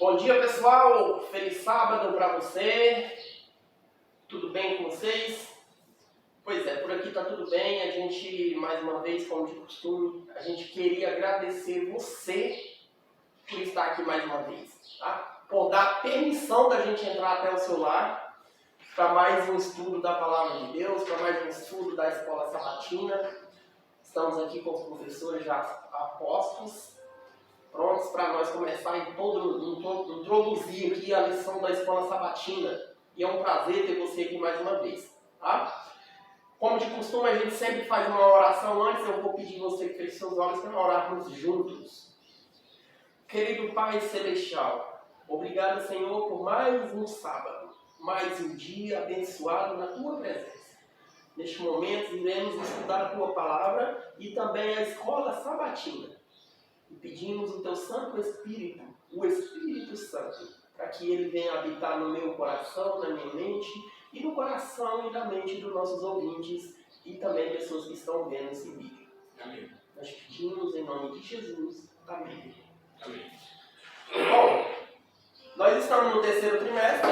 Bom dia, pessoal. Feliz sábado para você. Tudo bem com vocês? Pois é, por aqui tá tudo bem. A gente, mais uma vez, como de costume, a gente queria agradecer você por estar aqui mais uma vez, tá? Por dar permissão da gente entrar até o seu lar para mais um estudo da Palavra de Deus, para mais um estudo da Escola Sabatina. Estamos aqui com os professores já apostos, prontos para nós começar a introduzir aqui a lição da Escola Sabatina. E é um prazer ter você aqui mais uma vez, tá? Como de costume, a gente sempre faz uma oração antes. Eu vou pedir você que feche seus olhos para orarmos juntos. Querido Pai Celestial, obrigado, Senhor, por mais um sábado, mais um dia abençoado na Tua presença. Neste momento, iremos estudar a Tua Palavra e também a Escola Sabatina. E pedimos o Teu Santo Espírito, o Espírito Santo, para que Ele venha habitar no meu coração, na minha mente, e no coração e na mente dos nossos ouvintes e também pessoas que estão vendo esse vídeo. Amém. Nós pedimos em nome de Jesus. Amém. Amém. Bom, nós estamos no terceiro trimestre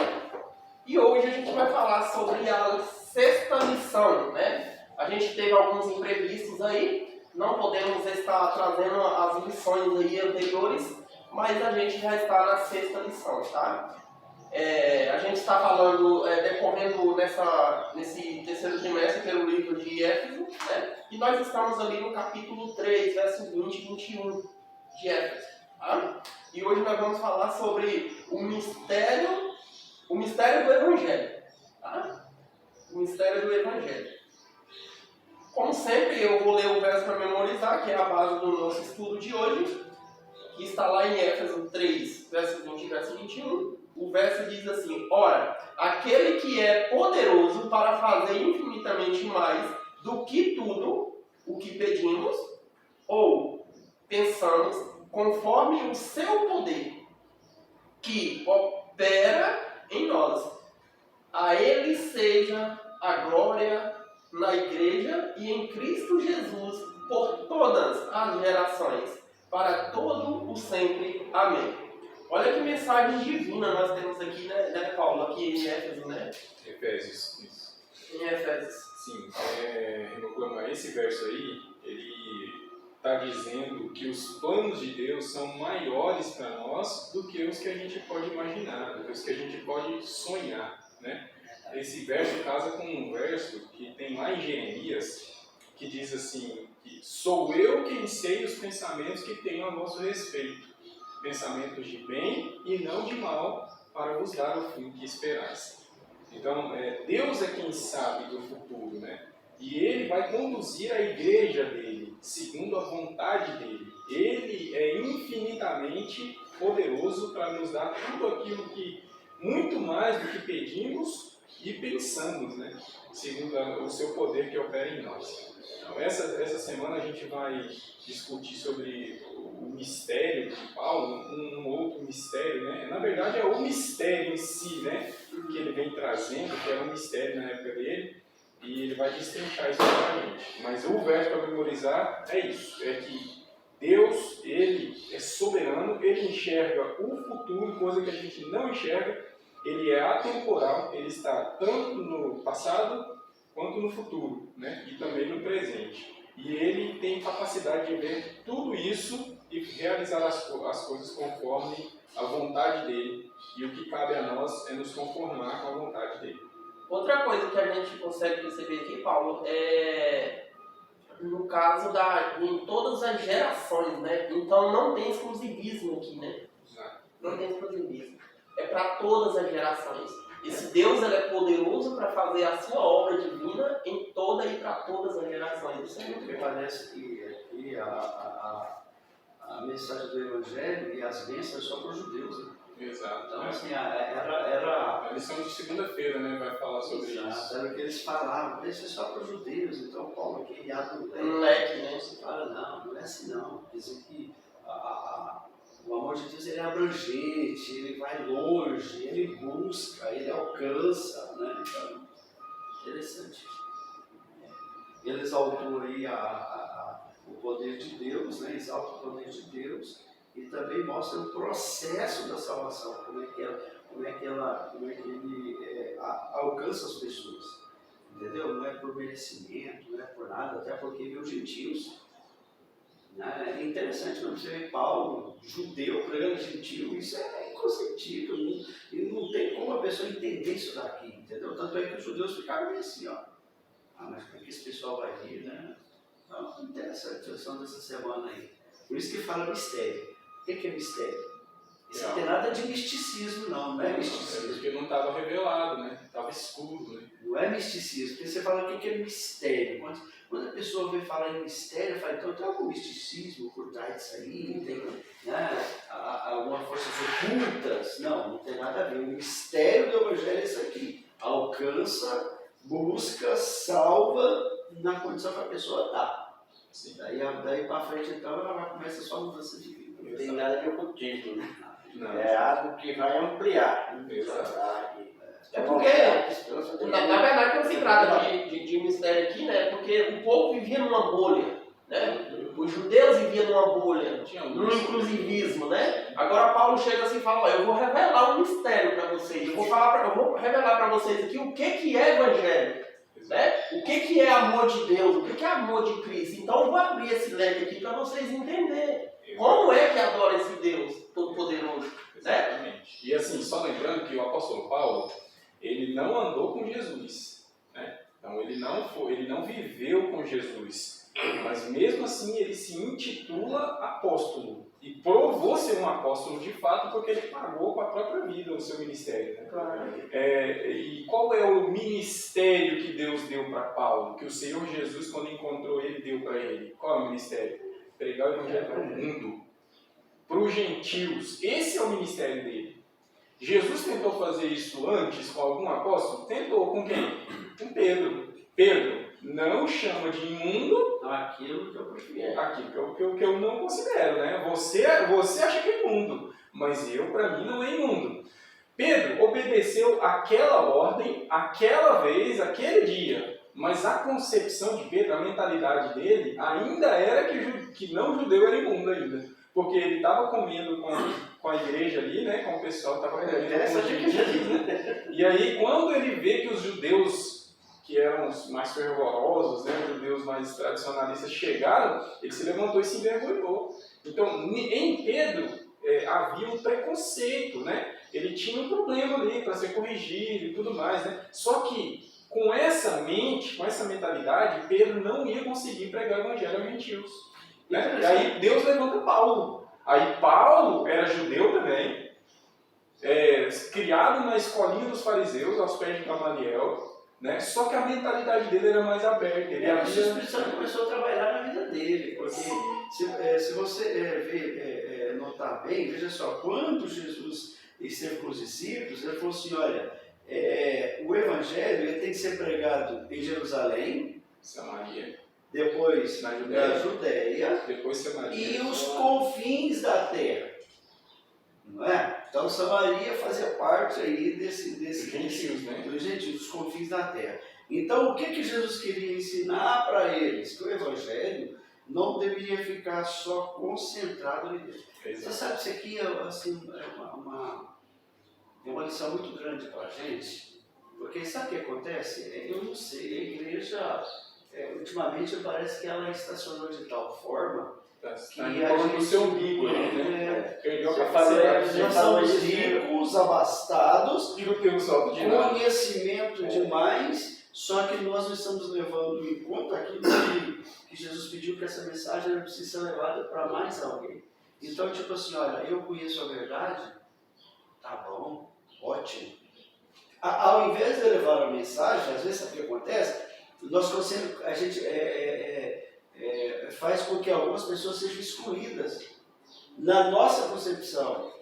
e hoje a gente vai falar sobre a sexta lição, né? A gente teve alguns imprevistos aí, não podemos estar trazendo as lições aí anteriores, mas a gente já está na sexta lição, tá? A gente está falando, decorrendo nesse terceiro trimestre pelo livro de Éfeso, né? E nós estamos ali no capítulo 3, verso 20 e 21 de Éfeso, tá? E hoje nós vamos falar sobre o mistério do Evangelho, tá? O mistério do Evangelho. Como sempre, eu vou ler o verso para memorizar, que é a base do nosso estudo de hoje, que está lá em Éfeso 3, verso 20 e verso 21. O verso diz assim: ora, aquele que é poderoso para fazer infinitamente mais do que tudo o que pedimos ou pensamos, conforme o seu poder, que opera em nós. A Ele seja a glória na Igreja e em Cristo Jesus por todas as gerações, para todo o sempre. Amém. Olha que mensagem divina nós temos aqui, né, Paulo? Aqui em Éfeso, né? Efésios, isso. Em Éfesos. Sim, esse verso aí, ele está dizendo que os planos de Deus são maiores para nós do que os que a gente pode imaginar, do que os que a gente pode sonhar, né? Esse verso casa com um verso que tem lá em Jeremias, que diz assim, que sou eu quem sei os pensamentos que tenho a vosso respeito, pensamentos de bem e não de mal, para vos dar o fim que esperais. Então, Deus é quem sabe do futuro, né? E Ele vai conduzir a igreja dele, segundo a vontade dele. Ele é infinitamente poderoso para nos dar tudo aquilo que, muito mais do que pedimos e pensamos, né? Segundo o seu poder que opera em nós. Então, essa semana a gente vai discutir sobre o mistério de Paulo, um outro mistério, né? Na verdade é o mistério em si, né? Que ele vem trazendo, que era um mistério na época dele, e ele vai destrinchar isso para a gente. Mas o verso para memorizar é isso, é que Deus, Ele é soberano, Ele enxerga o futuro, coisa que a gente não enxerga, Ele é atemporal, Ele está tanto no passado quanto no futuro, né? E também no presente. E Ele tem capacidade de ver tudo isso e realizar as coisas conforme a vontade dEle. E o que cabe a nós é nos conformar com a vontade dEle. Outra coisa que a gente consegue perceber aqui, Paulo, no caso em todas as gerações, né? Então não tem exclusivismo aqui, né? Não tem exclusivismo. É para todas as gerações. Esse Deus, ele é poderoso para fazer a sua obra divina em toda e para todas as gerações. Isso é muito Me bom. parece que aqui a mensagem do Evangelho e as bênçãos só para os judeus, né? Exato. Então, assim, era A lição de segunda-feira, né, vai falar sobre isso. Era o que eles falavam, isso é só para os judeus. Então, Paulo aqui abre Um leque, né? Você fala, não é assim não. Quer dizer que o amor de Deus, ele é abrangente, ele vai longe, ele busca, ele alcança, né? Então, interessante. Ele exaltou aí o poder de Deus, né? Exalta o poder de Deus e também mostra o processo da salvação, como é que ele alcança as pessoas, entendeu? Não é por merecimento, não é por nada, até porque viu gentios. É interessante quando você vê Paulo, judeu, pregando gentil, isso é inconcebível, não tem como a pessoa entender isso daqui, entendeu? Tanto é que os judeus ficaram meio assim, ó, mas como é que esse pessoal vai vir, né? Então, interessante a lição dessa semana aí. Por isso que fala mistério. O que é mistério? Isso não tem nada de misticismo, não é misticismo. É porque não estava revelado, né? Estava escuro, né? Não é misticismo, porque você fala o que é mistério. Quando a pessoa vem falar em mistério, fala, então tem algum misticismo por trás disso aí, tem, né, alguma forças ocultas? Não tem nada a ver. O mistério do Evangelho é isso aqui. Alcança, busca, salva na condição que a pessoa está. Daí para frente, então, ela vai começar só a mudança de vida. Não tem nada a ver com o título, né? Não. É algo que vai ampliar. Exato. É porque, na verdade, quando se trata de mistério aqui, né? Porque o povo vivia numa bolha, né? Os judeus viviam numa bolha, num inclusivismo, né? Agora Paulo chega assim e fala, eu vou revelar um mistério para vocês, eu vou revelar para vocês aqui o que é evangelho, né? O que é amor de Deus, o que é amor de Cristo. Então eu vou abrir esse leque aqui para vocês entenderem como é que adora esse Deus Todo-Poderoso, né? Exatamente. E assim, só lembrando que o apóstolo Paulo, ele não andou com Jesus, né? Então ele não viveu com Jesus, mas mesmo assim ele se intitula apóstolo e provou ser um apóstolo de fato porque ele pagou com a própria vida o seu ministério, né? Claro. E qual é o ministério que Deus deu para Paulo, que o Senhor Jesus, quando encontrou ele, deu para ele? Qual é o ministério? Pregar o evangelho para o mundo, para os gentios. Esse é o ministério dele. Jesus tentou fazer isso antes com algum apóstolo? Tentou. Com quem? Com Pedro. Pedro, não chama de imundo Aquilo que eu prefiro. aquilo que eu não considero, né? Você acha que é imundo, mas para mim, não é imundo. Pedro obedeceu aquela ordem, aquela vez, aquele dia, mas a concepção de Pedro, a mentalidade dele, ainda era que não judeu era imundo ainda. Porque ele estava comendo com a igreja ali, né? Com o pessoal que estava comendo com os gentios, né? E aí, quando ele vê que os judeus, que eram os mais fervorosos, né? Os judeus mais tradicionalistas chegaram, ele se levantou e se envergonhou. Então, em Pedro, havia um preconceito, né? Ele tinha um problema ali para ser corrigido e tudo mais, né? Só que, com essa mente, com essa mentalidade, Pedro não ia conseguir pregar o evangelho aos gentios. Né? E aí Deus levanta Paulo. Aí Paulo era judeu também, criado na escolinha dos fariseus, aos pés de Gamaliel, né? Só que a mentalidade dele era mais aberta. O Espírito Santo começou a trabalhar na vida dele, porque se você notar bem, veja só, quando Jesus esteve com os discípulos, ele falou assim, olha, o Evangelho ele tem que ser pregado em Jerusalém, Samaria, depois na Judéia, depois Samaria, e os confins da terra. Não é? Então Samaria fazia parte aí dos gentios, né? Dos gentios, dos confins da terra. Então o que Jesus queria ensinar para eles? Que o Evangelho não deveria ficar só concentrado em Deus. Você sabe, isso aqui assim, é uma lição muito grande para a gente, porque sabe o que acontece? Eu não sei, a igreja, ultimamente parece que ela estacionou de tal forma que a gente... do seu umbigo, né? Perdeu a capacidade. Nós somos ricos, abastados, e não temos falta de nada. Conhecimento demais, só que nós não estamos levando em conta aquilo que Jesus pediu, que essa mensagem precisa ser levada para mais alguém. Então, tipo assim, olha, eu conheço a verdade, tá bom, ótimo. Ao invés de levar a mensagem, às vezes sabe o que acontece? A gente faz com que algumas pessoas sejam excluídas na nossa concepção.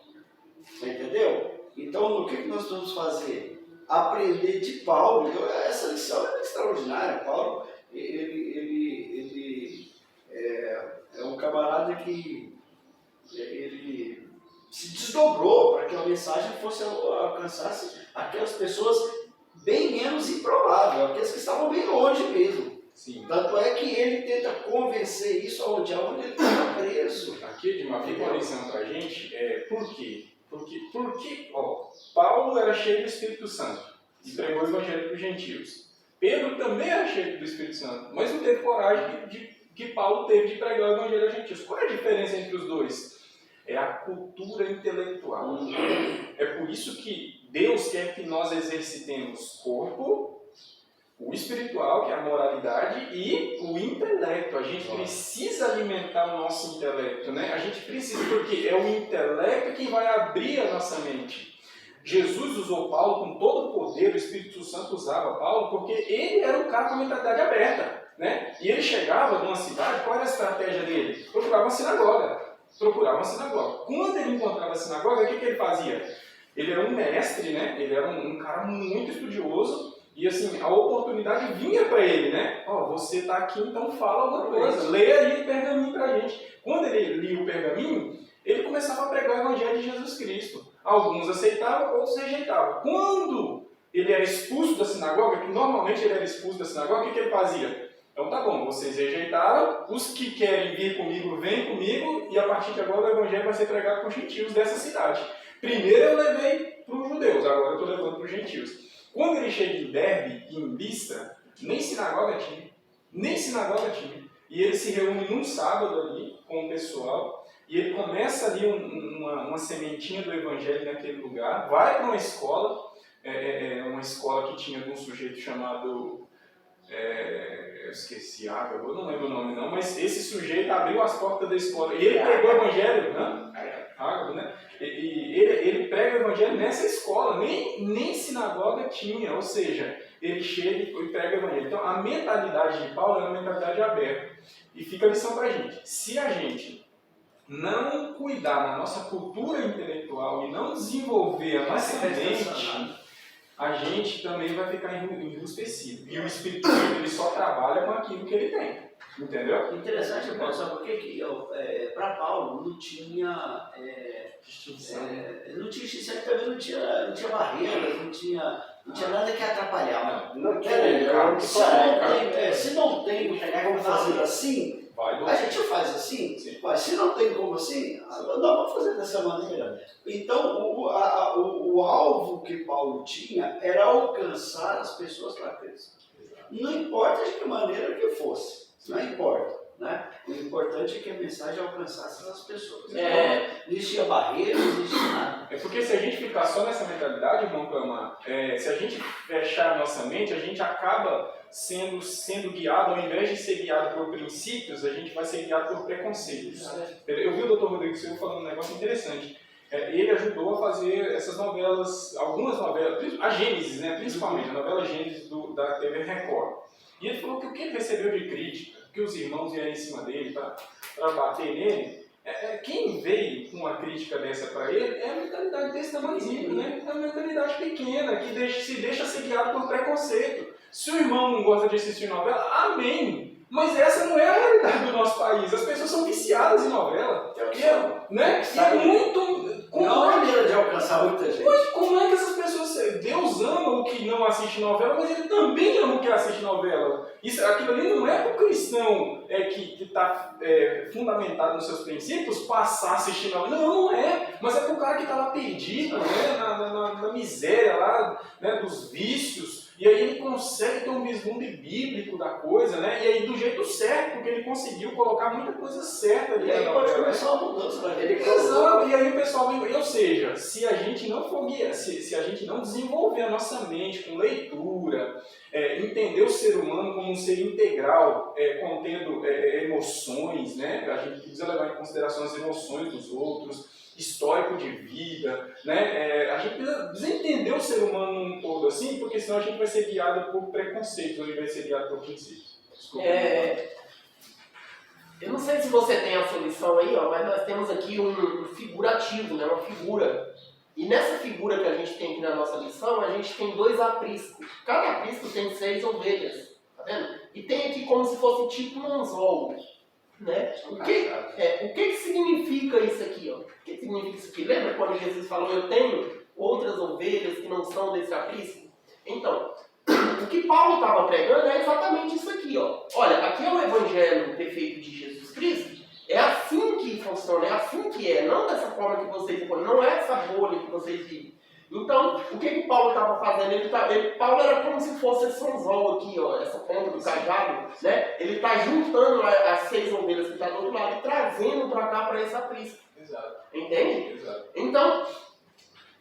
Entendeu? Então, o que nós vamos fazer? Aprender de Paulo. Essa lição é extraordinária. Paulo, ele é um camarada que ele se desdobrou para que a mensagem alcançasse aquelas pessoas bem menos improváveis, aqueles que estavam bem longe mesmo. Sim. Tanto é que ele tenta convencer isso aonde ele está preso. Aqui, Edmar, fica uma lição pra gente. Por quê? Porque Paulo era cheio do Espírito Santo e pregou o evangelho para os gentios. Pedro também era cheio do Espírito Santo, mas não teve coragem que Paulo teve de pregar o evangelho aos gentios. Qual é a diferença entre os dois? É a cultura intelectual. É por isso que Deus quer que nós exercitemos corpo, o espiritual, que é a moralidade, e o intelecto. A gente precisa alimentar o nosso intelecto, né? A gente precisa, porque é o intelecto que vai abrir a nossa mente. Jesus usou Paulo com todo o poder, o Espírito Santo usava Paulo, porque ele era um cara com a mentalidade aberta, né? E ele chegava numa cidade, qual era a estratégia dele? Procurava uma sinagoga. Quando ele encontrava a sinagoga, o que ele fazia? Ele era um mestre, né? Ele era um cara muito estudioso. E assim, a oportunidade vinha para ele, né? Você está aqui, então fala alguma coisa. Leia aí o pergaminho para a gente. Quando ele lia o pergaminho, ele começava a pregar o evangelho de Jesus Cristo. Alguns aceitavam, outros rejeitavam. Quando ele era expulso da sinagoga, que normalmente ele era expulso da sinagoga, o que ele fazia? Então tá bom, vocês rejeitaram, os que querem vir comigo, vêm comigo, e a partir de agora o evangelho vai ser pregado para os gentios dessa cidade. Primeiro eu levei para os judeus, agora eu estou levando para os gentios. Quando ele chega em Derbe e em Listra, nem sinagoga tinha. E ele se reúne num sábado ali com o pessoal, e ele começa ali uma sementinha do evangelho naquele lugar, vai para uma escola que tinha de um sujeito chamado... eu esqueci, eu não lembro o nome não, mas esse sujeito abriu as portas da escola, e ele pregou o evangelho, né? Ele prega o evangelho nessa escola, nem sinagoga tinha, ou seja, ele chega e prega o evangelho. Então a mentalidade de Paulo é uma mentalidade aberta. E fica a lição para a gente: se a gente não cuidar da nossa cultura intelectual e não desenvolver a nossa mente, a gente também vai ficar enrustecido. E o Espírito Santo ele só trabalha com aquilo que ele tem. Entendeu? Interessante, Paulo, sabe por quê? Que para Paulo não tinha Distinção. não tinha distinção, também não tinha barreiras, não tinha nada que atrapalhava. Não tinha. Se não tem como fazer assim, a gente faz assim. Sim. Mas se não tem como assim, não vamos fazer dessa maneira. Então, o alvo que Paulo tinha era alcançar as pessoas para Cristo. Não importa de que maneira que fosse. Não importa, né? O importante é que a mensagem alcançasse as pessoas. Não existia barreira, não existia nada. É porque se a gente ficar só nessa mentalidade, irmão Clamar, se a gente fechar a nossa mente, a gente acaba sendo guiado, ao invés de ser guiado por princípios, a gente vai ser guiado por preconceitos. Eu vi o Dr. Rodrigo Silva falando um negócio interessante. Ele ajudou a fazer essas novelas, algumas novelas, a Gênesis, né? Principalmente, a novela Gênesis da TV Record. E ele falou que o que ele recebeu de crítica, que os irmãos vieram em cima dele para bater nele, quem veio com uma crítica dessa para ele é a mentalidade desse tamanhozinho, né? É uma mentalidade pequena, que se deixa ser guiado por preconceito. Se o irmão não gosta de assistir novela, amém! Mas essa não é a realidade do nosso país. As pessoas são viciadas em novela. Né? E é muito... Não é uma maneira de alcançar muita gente. Mas como é que essas pessoas... Deus ama o que não assiste novela, mas ele também ama o que assiste novela. Aquilo ali não é para o cristão que está fundamentado nos seus princípios passar a assistir novela. Não é. Mas é para o cara que está lá perdido, né? na miséria lá, né? Dos vícios. E aí ele consegue ter um vislumbre bíblico da coisa, né? E aí do jeito certo, porque ele conseguiu colocar muita coisa certa ali. E aí pode começar uma mudança na vida. Exato, e aí o pessoal vem. Ou seja, se a gente não for guiar, se a gente não desenvolver a nossa mente com leitura, entender o ser humano como um ser integral, contendo emoções, né? A gente precisa levar em consideração as emoções dos outros, histórico de vida, né? A gente precisa entender o ser humano num todo assim, porque senão a gente vai ser guiado por preconceitos, ou vai ser guiado por princípios. Desculpa. Eu não sei se você tem a solução aí, mas nós temos aqui um figurativo, né? Uma figura. E nessa figura que a gente tem aqui na nossa lição, a gente tem 2 apriscos. Cada aprisco tem 6 ovelhas, tá vendo? E tem aqui como se fosse tipo um anzol, né? O que significa isso aqui, ó? O que significa isso aqui? Lembra quando Jesus falou, eu tenho outras ovelhas que não são desse aprisco? Então, o que Paulo estava pregando é exatamente isso aqui, ó. Olha, aqui é o evangelho perfeito de Jesus Cristo. É assim que funciona, é assim que é, não dessa forma que vocês encontram, não é essa bolha que vocês vivem. Então, o que Paulo estava fazendo? Paulo era como se fosse esse anzol aqui, ó, essa ponta do cajado, né? Ele está juntando as 6 ovelhas que estão do outro lado e trazendo para cá, para esse aprisco. Exato. Entende? Exato. Então,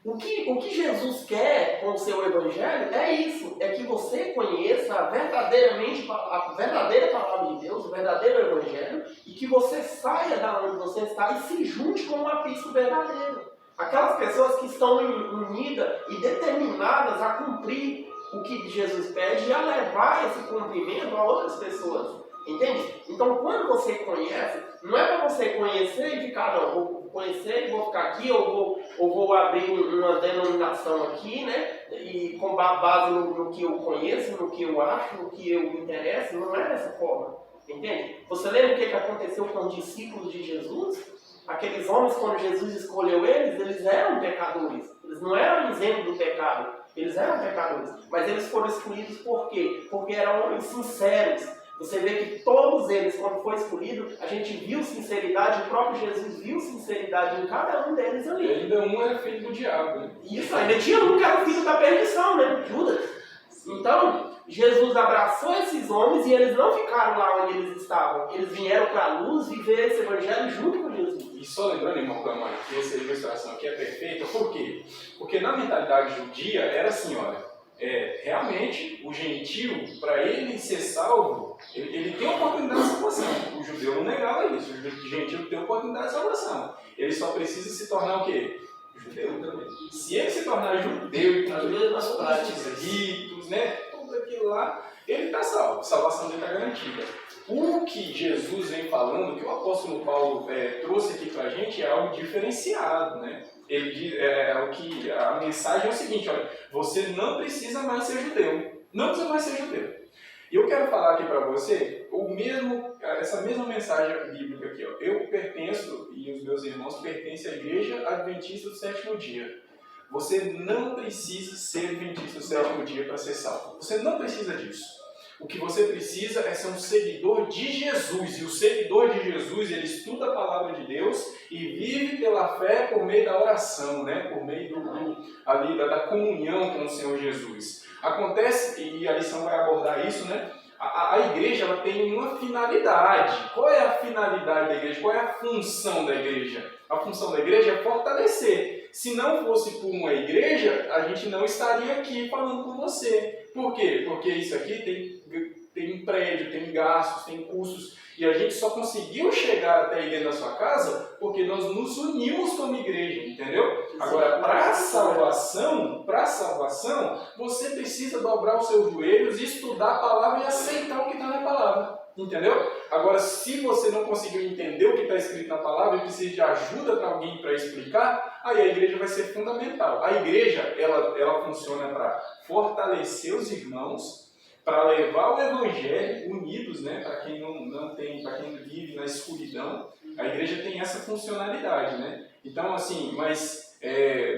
o que Jesus quer com o seu evangelho é isso, é que você conheça verdadeiramente a verdadeira palavra de Deus, o verdadeiro evangelho, e que você saia da onde você está e se junte com um aprisco verdadeiro. Aquelas pessoas que estão unidas e determinadas a cumprir o que Jesus pede e a levar esse cumprimento a outras pessoas. Entende? Então, quando você conhece, não é para você conhecer e ficar, não, vou conhecer e vou ficar aqui, ou vou abrir uma denominação aqui, né? E com base no que eu conheço, no que eu acho, no que eu me interesso, não é dessa forma. Entende? Você lembra o que aconteceu com os discípulos de Jesus? Aqueles homens, quando Jesus escolheu eles eram pecadores. Eles não eram exemplo do pecado. Eles eram pecadores. Mas eles foram escolhidos por quê? Porque eram homens sinceros. Você vê que todos eles, quando foi escolhido, a gente viu sinceridade, o próprio Jesus viu sinceridade em cada um deles ali. E ainda um era filho do diabo, né? Isso, ainda tinha um que era o filho da perdição, né? Judas. Então, Jesus abraçou esses homens e eles não ficaram lá onde eles estavam. Eles vieram para a luz viver esse evangelho junto com Jesus. E só lembrando, irmão Clamar, que essa ilustração aqui é perfeita, por quê? Porque na mentalidade judia era assim, olha, realmente o gentio, para ele ser salvo, ele tem a oportunidade de salvação. O judeu não negava isso, o gentio tem a oportunidade de salvação. Ele só precisa se tornar o quê? Judeu também. Se ele se tornar judeu e com as mesmas práticas, ritos, né, tudo aquilo lá, ele está salvo, a salvação dele está garantida. O que Jesus vem falando, que o apóstolo Paulo trouxe aqui para a gente, é algo diferenciado, né? Ele diz, a mensagem é o seguinte, olha, você não precisa mais ser judeu, não precisa mais ser judeu. E eu quero falar aqui para você essa mesma mensagem bíblica aqui, ó. Eu pertenço, e os meus irmãos pertencem à Igreja Adventista do Sétimo Dia. Você não precisa ser Adventista do Sétimo Dia para ser salvo. Você não precisa disso. O que você precisa é ser um seguidor de Jesus. E o seguidor de Jesus, ele estuda a palavra de Deus e vive pela fé por meio da oração, né? Por meio da comunhão com o Senhor Jesus. Acontece, e a lição vai abordar isso, né? A igreja ela tem uma finalidade. Qual é a finalidade da igreja? Qual é a função da igreja? A função da igreja é fortalecer. Se não fosse por uma igreja, a gente não estaria aqui falando com você. Por quê? Porque isso aqui tem um prédio, tem gastos, tem custos. E a gente só conseguiu chegar até aí dentro da sua casa porque nós nos unimos como igreja, entendeu? Agora, para a salvação, você precisa dobrar os seus joelhos, estudar a palavra e aceitar o que está na palavra, entendeu? Agora, se você não conseguiu entender o que está escrito na palavra e precisa de ajuda para alguém para explicar, aí a igreja vai ser fundamental. A igreja, ela funciona para fortalecer os irmãos, para levar o evangelho unidos, né, para quem não tem, para quem vive na escuridão, a igreja tem essa funcionalidade, né? Então, assim, mas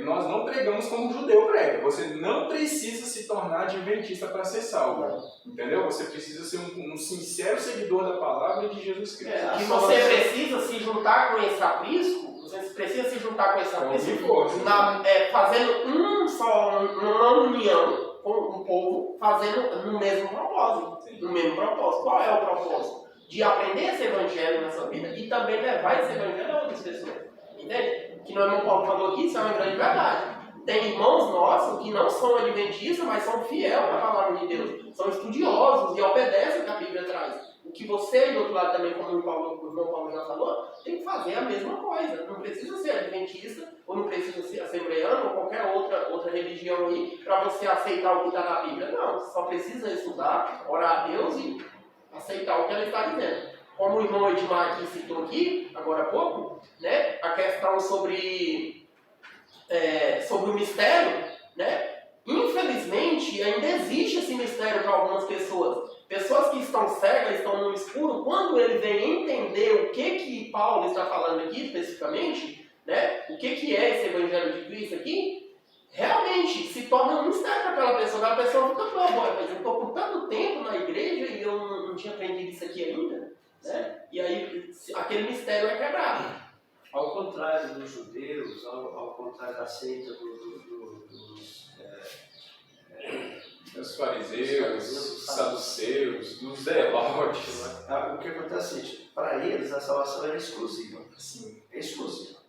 nós não pregamos como o judeu prega. Você não precisa se tornar adventista para ser salvo, entendeu? Você precisa ser um sincero seguidor da palavra de Jesus Cristo. Que você precisa se juntar com esse aprisco, fazendo uma união com o povo, fazendo no mesmo propósito. Sim. No mesmo propósito. Qual é o propósito? De aprender esse evangelho nessa vida e também levar esse evangelho a outras pessoas. Entende? Que o irmão Paulo falou aqui, isso é uma grande verdade. Tem irmãos nossos que não são adventistas, mas são fiéis à palavra de Deus. São estudiosos e obedecem o que a Bíblia traz. O que você, do outro lado também, como o irmão Paulo já falou, tem que fazer a mesma coisa. Não precisa ser adventista, ou não precisa ser assembleano, ou qualquer outra religião aí, para você aceitar o que está na Bíblia. Não, só precisa estudar, orar a Deus e aceitar o que ela está dizendo. Como o irmão Edmar aqui citou aqui, agora há pouco, né, a questão sobre o mistério, né? Infelizmente, ainda existe esse mistério para algumas pessoas. Pessoas que estão cegas, estão no escuro, quando ele vem entender o que Paulo está falando aqui especificamente, né? O que é esse Evangelho de Cristo aqui, realmente se torna um mistério para aquela pessoa. A pessoa fica, ao contrário da seita Os fariseus, os saduceus, dos zelotes. O que acontece é o seguinte, para eles a salvação era exclusiva. Sim. É exclusiva.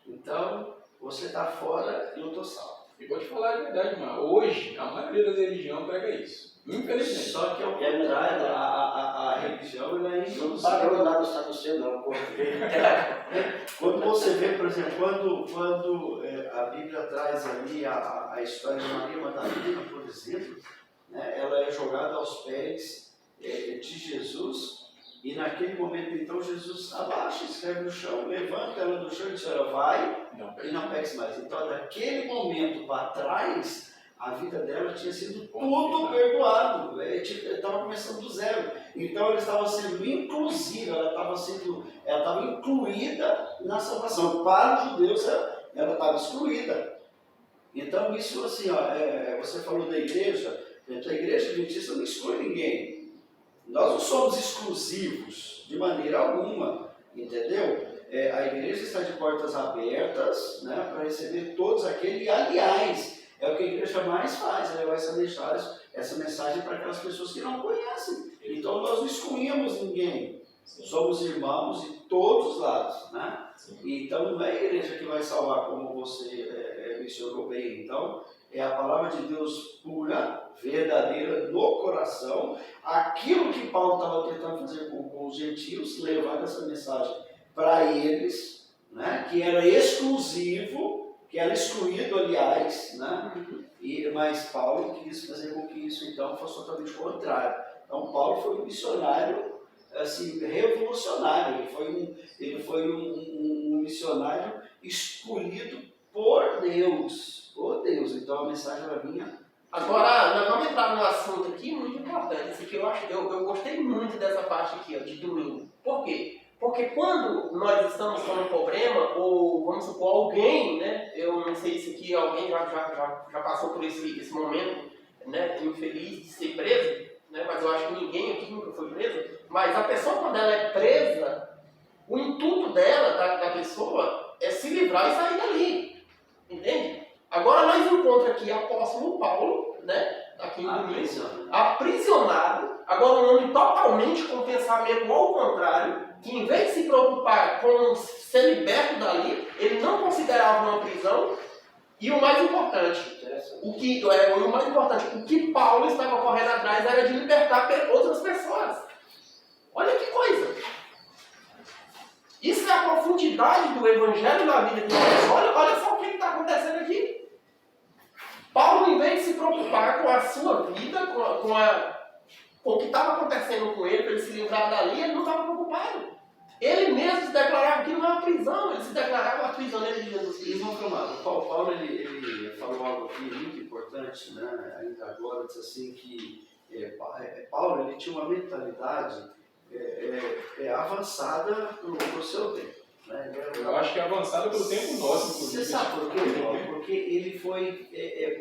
Então, você está fora e eu estou salvo. E vou te falar a verdade, mano. Hoje, a maioria das religiões prega isso. Infelizmente. Só que ao contrário, a religião ela é Não inclusiva. pagou nada do saduceu, não. Quando você vê, por exemplo, quando a Bíblia traz ali a história de Maria Madalena, por exemplo, né, ela é jogada aos pés de Jesus, e naquele momento, então, Jesus abaixa, escreve no chão, levanta ela do chão e diz, olha, vai e não pegue mais. Então, daquele momento para trás, a vida dela tinha sido tudo perdoado, estava começando do zero. Então ela estava sendo inclusiva, ela estava incluída na salvação. Para os judeus ela estava excluída. Então isso assim, você falou da igreja, a igreja adventista não exclui ninguém. Nós não somos exclusivos de maneira alguma, entendeu? A igreja está de portas abertas, né, para receber todos aqueles, e aliás, é o que a igreja mais faz, é levar essa mensagem para aquelas pessoas que não conhecem. Então nós não excluímos ninguém. Sim. Somos irmãos de todos os lados, né? Então não é a igreja que vai salvar, como você mencionou bem. Então é a palavra de Deus pura, verdadeira, no coração. Aquilo que Paulo estava tentando fazer com os gentios, levar essa mensagem para eles, né? Que era exclusivo, que era excluído, aliás, né? Mas Paulo quis fazer com que isso, então, fosse totalmente o contrário. Então, Paulo foi um missionário, assim, revolucionário. Ele foi um missionário escolhido por Deus. Então, a mensagem era minha. Agora, nós vamos entrar num assunto aqui muito importante. Esse aqui eu gostei muito dessa parte aqui, ó, de domingo. Por quê? Porque quando nós estamos com um problema, ou vamos supor, alguém, né? Eu não sei se aqui alguém já passou por esse momento, né? Infeliz de ser preso, né? Mas eu acho que ninguém aqui nunca foi preso. Mas a pessoa, quando ela é presa, o intuito dela, da pessoa, é se livrar e sair dali. Entende? Agora nós encontramos aqui o apóstolo Paulo, né? Aqui em domingo, aprisionado, agora um homem totalmente com pensamento ao contrário, que em vez de se preocupar com ser liberto dali, ele não considerava uma prisão. E o mais importante, o que Paulo estava correndo atrás era de libertar outras pessoas. Olha que coisa! Isso é a profundidade do evangelho na vida de Deus. Olha só o que está acontecendo aqui. Paulo, em vez de se preocupar com a sua vida, com o que estava acontecendo com ele, para ele se livrar dali, ele não estava preocupado. Ele mesmo se declarava que não era prisão, ele se declarava a prisioneiro de Jesus Cristo. Irmão Camado, Paulo ele falou algo aqui muito importante, né? Ainda agora, diz assim que Paulo ele tinha uma mentalidade avançada para o seu tempo. Né? Eu acho que é avançado pelo tempo nosso, inclusive. Você sabe por quê, Paulo? Porque ele foi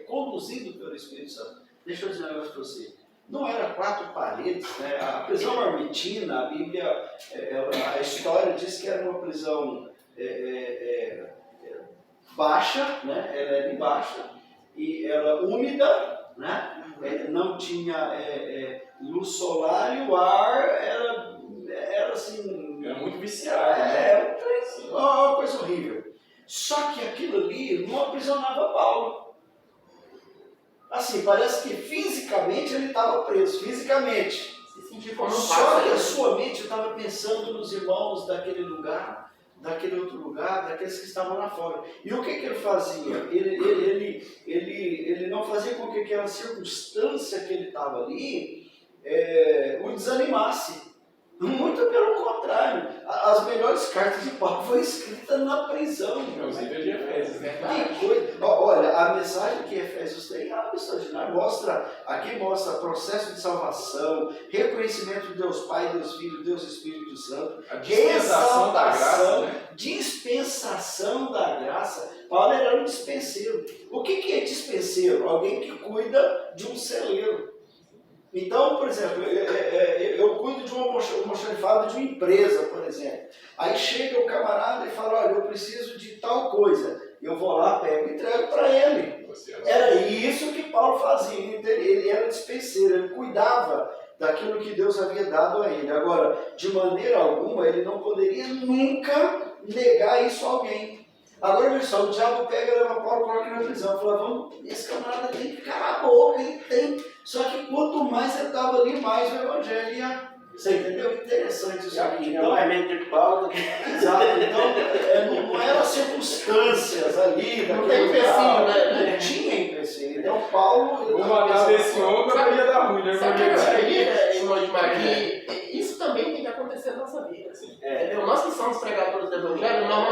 conduzido pelo Espírito Santo. Deixa eu dizer um negócio para você. Não era 4 paredes, né? A prisão armetina, a Bíblia, a história diz que era uma prisão baixa, né? Ela era baixa e era úmida, né? Não tinha luz solar e o ar era assim... Era muito viciado. Uma coisa horrível. Só que aquilo ali não aprisionava Paulo. Assim, parece que fisicamente ele estava preso, fisicamente. Se sentir como um Só que a sua mente estava pensando nos irmãos daquele lugar, daquele outro lugar, daqueles que estavam lá fora. E o que ele fazia? Ele não fazia com que aquela circunstância que ele estava ali o desanimasse. Muito pelo contrário. As melhores cartas de Paulo foram escritas na prisão. Inclusive a de Efésios, né? Que coisa. Olha, a mensagem que Efésios tem é algo extraordinário. Aqui mostra processo de salvação, reconhecimento de Deus Pai, Deus Filho, Deus Espírito Santo, a dispensação da graça, né? Dispensação da graça. Paulo era um dispenseiro. O que é dispenseiro? Alguém que cuida de um celeiro. Então, por exemplo, eu cuido de uma almoxarifada de uma empresa, por exemplo. Aí chega o camarada e fala, olha, eu preciso de tal coisa. eu vou lá, pego e entrego para ele. Era isso que Paulo fazia. Ele era dispenseiro, ele cuidava daquilo que Deus havia dado a ele. Agora, de maneira alguma, ele não poderia nunca negar isso a alguém. Agora, pessoal, o diabo pega, leva Paulo, coloca na prisão. Fala, vamos, esse camarada tem que calar a boca, ele tem. Só que quanto mais ele estava ali, mais o evangelho ia. Você entendeu? Interessante isso aqui. Então, é meio de Paulo. Exato. Então, não eram circunstâncias ali. Não tem empecilho, né? Não tinha empecilho. Então, Paulo. Vou matar desse homem, eu ia dar ruim, né? Sabe o que eu queria, irmão de Maria? Isso também tem que acontecer na nossa vida. Assim. Entendeu? Nós que somos pregadores do Evangelho, nós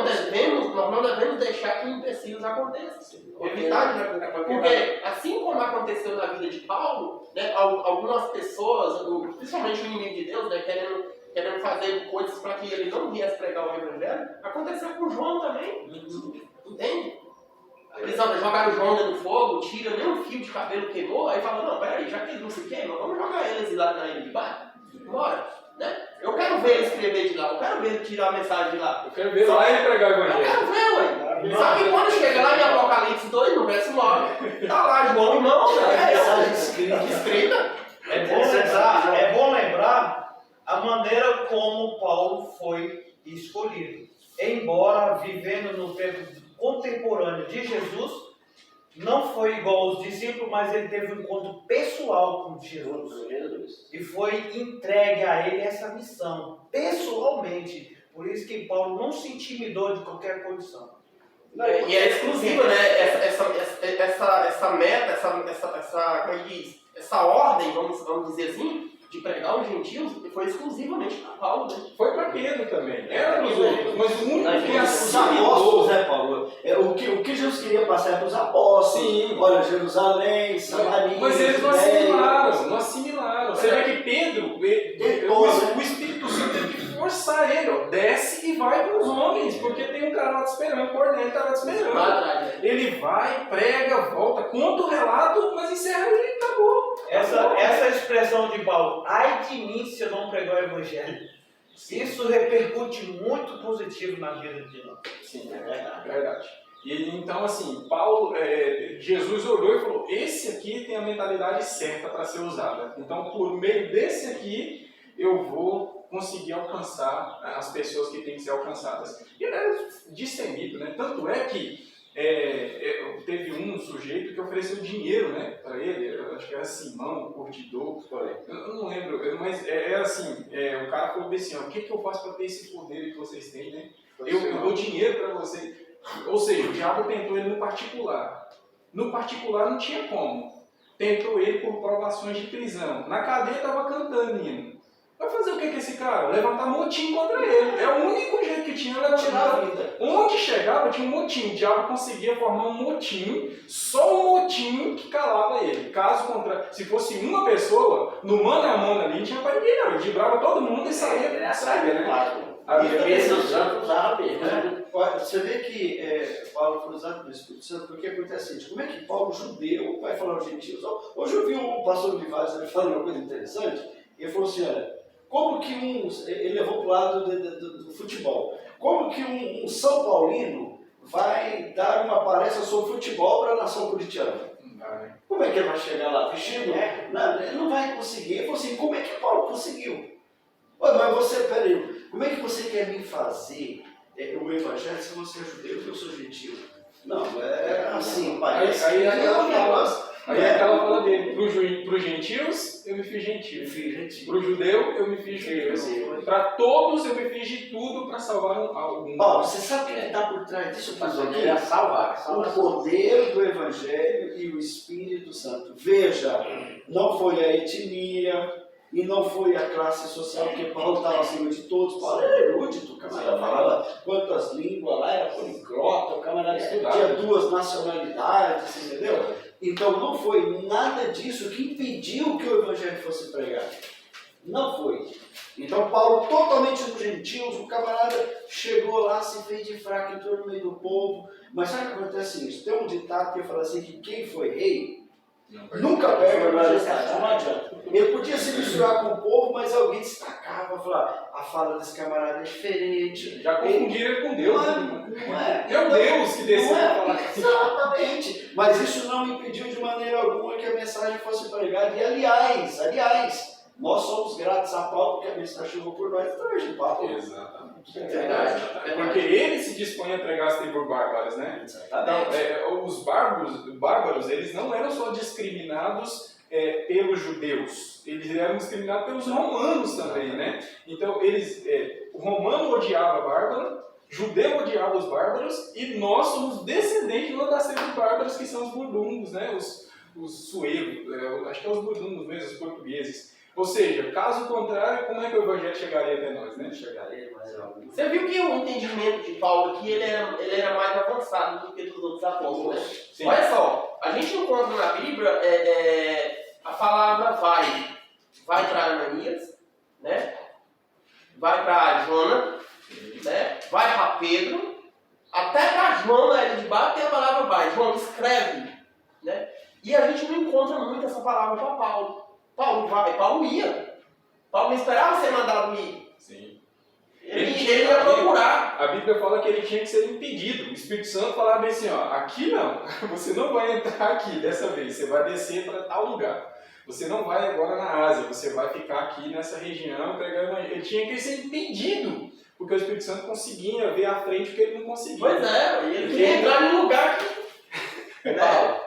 não devemos deixar que empecilhos aconteçam. Evitar de acontecer. Porque, assim como aconteceu na vida de Paulo, né, algumas pessoas, principalmente o inimigo de Deus, né, querendo fazer coisas para que ele não viesse pregar o Evangelho, aconteceu com João também. Entende? Eles jogaram João dentro do fogo, tira nem um fio de cabelo queimou, aí fala, não, peraí, já que ele não se queima, vamos jogar eles lá na ilha de baixo. Bora, né? Eu quero ver ele escrever de lá, eu quero ver ele tirar a mensagem de lá. Eu quero ver lá ele pregar o Eu evangelho. quero ver, ué. Só que quando chega lá em Apocalipse 2, no verso 9, tá lá João, irmão, Mensagem escrita. É bom lembrar a maneira como Paulo foi escolhido. Embora vivendo no tempo contemporâneo de Jesus, não foi igual aos discípulos, mas ele teve um encontro pessoal com Jesus. E foi entregue a ele essa missão, pessoalmente. Por isso que Paulo não se intimidou de qualquer condição. E é exclusiva, né? Essa meta, como é que diz? Essa ordem, vamos dizer assim, de pregar os gentios, foi exclusivamente para Paulo, né? Foi para Pedro também. Era para os outros, mas o único que Os assimilou. apóstolos, né, Paulo? O que Jesus queria passar para os apóstolos. Sim. Olha, Jerusalém, Samaria. Mas eles não assimilaram. Você vê que Pedro, o Espírito Santo teve que forçar ele, ó, desce e vai para os homens, porque tem um cara lá te esperando, Cornélio está lá te esperando. Ele vai, prega, volta, conta o relato, mas encerra ele e acabou. Essa expressão de Paulo, ai de mim se eu não pregar o Evangelho, isso repercute muito positivo na vida de nós. Sim, é verdade. E então, assim, Paulo, Jesus olhou e falou, esse aqui tem a mentalidade certa para ser usada. Então, por meio desse aqui, eu vou conseguir alcançar as pessoas que têm que ser alcançadas. E ele era destemido, né? Tanto é que teve um sujeito que ofereceu dinheiro, né, para ele, eu acho que era Simão, o curtidor, eu não lembro, mas era assim, o cara falou assim, ó, o que eu faço para ter esse poder que vocês têm, né? Eu dou dinheiro para vocês. Ou seja, o diabo tentou ele no particular. No particular não tinha como. Tentou ele por provações de prisão. Na cadeia estava cantando hino. Vai fazer o que com esse cara? Levantar motim contra ele. É o único jeito que tinha era tirar a vida. Onde chegava tinha um motim. O diabo conseguia formar um motim, só um motim que calava ele. Caso contrário, se fosse uma pessoa, no mano a mano ali, não tinha para ninguém não. Ele dibrava todo mundo e saía, né? Você vê que Paulo foi usado pelo Espírito Santo, porque acontece assim, como é que Paulo, judeu, vai falar aos gentios? Hoje eu vi um pastor de Vaz falando uma coisa interessante, ele falou assim, olha, como que ele levou para o lado do futebol, como que um São Paulino vai dar uma palestra sobre futebol para a nação corintiana? Como é que ele vai chegar lá vestido? Ele não vai conseguir. Ele falou assim, como é que Paulo conseguiu? Mas você, peraí, como é que você quer me fazer o evangelho se você é judeu e eu sou gentil? Não, é assim, parece. Aí aquela fala dele, para os gentios, eu me fiz gentil. Para o judeu, eu me fiz judeu. Para todos, eu me fiz de tudo para salvar algum. Paulo, você sabe o que está por trás disso tudo aqui? É salvar. O poder do Evangelho e o Espírito Santo. Veja, não foi a etnia e não foi a classe social, porque Paulo estava acima de todos. Paulo era erudito, o camarada falava quantas línguas lá, era poliglota, o camarada tinha 2 nacionalidades, entendeu? Então não foi nada disso que impediu que o Evangelho fosse pregado. Não foi. Então Paulo, totalmente dos gentios, o camarada chegou lá, se fez de fraco, entrou no meio do povo. Mas sabe o que acontece isso? Tem um ditado que fala assim, que quem foi rei, Nunca perde a majestade, não adianta. Ele podia se misturar com o povo, mas alguém destacava, falar, a fala desse camarada é diferente. Já confundiram ele com Deus. Não é. É o Deus que desceu Não para falar. Exatamente. Mas isso não impediu de maneira alguma que a mensagem fosse pregada. E aliás, nós somos gratos a Paulo porque a mensagem chegou por nós através de Paulo. Exatamente. É verdade. Porque ele se dispõe a pregar as tribos bárbaras, né? Exatamente. Os bárbaros, eles não eram só discriminados pelos judeus, eles eram discriminados pelos romanos também, né? Então, o romano odiava bárbaro, judeu odiava os bárbaros, e nós somos descendentes de uma das tribos bárbaras, que são os burgungos, né? Os suevos, acho que é os burgungos mesmo, os portugueses. Ou seja, caso contrário, como é que o evangelho chegaria até nós, né? Chegaria mais algum. Você viu que o entendimento de Paulo aqui, ele era mais avançado do que dos outros apóstolos, né? Sim. Olha só, a gente encontra na Bíblia a palavra vai para Ananias, né? Vai para Jonas, né? Vai para Pedro, até para João, na ilha de baixo, tem a palavra vai. João escreve, né? E a gente não encontra muito essa palavra para Paulo. Paulo vai, Paulo ia. Paulo não esperava ser mandado ir. Sim. Ele ia procurar. A Bíblia fala que ele tinha que ser impedido. O Espírito Santo falava bem assim, ó, aqui não, você não vai entrar aqui dessa vez, você vai descer para tal lugar. Você não vai agora na Ásia, você vai ficar aqui nessa região pregar o evangelho. Ele tinha que ser impedido, porque o Espírito Santo conseguia ver à frente o que ele não conseguia. Pois é, e ele queria entrar num lugar que... Paulo,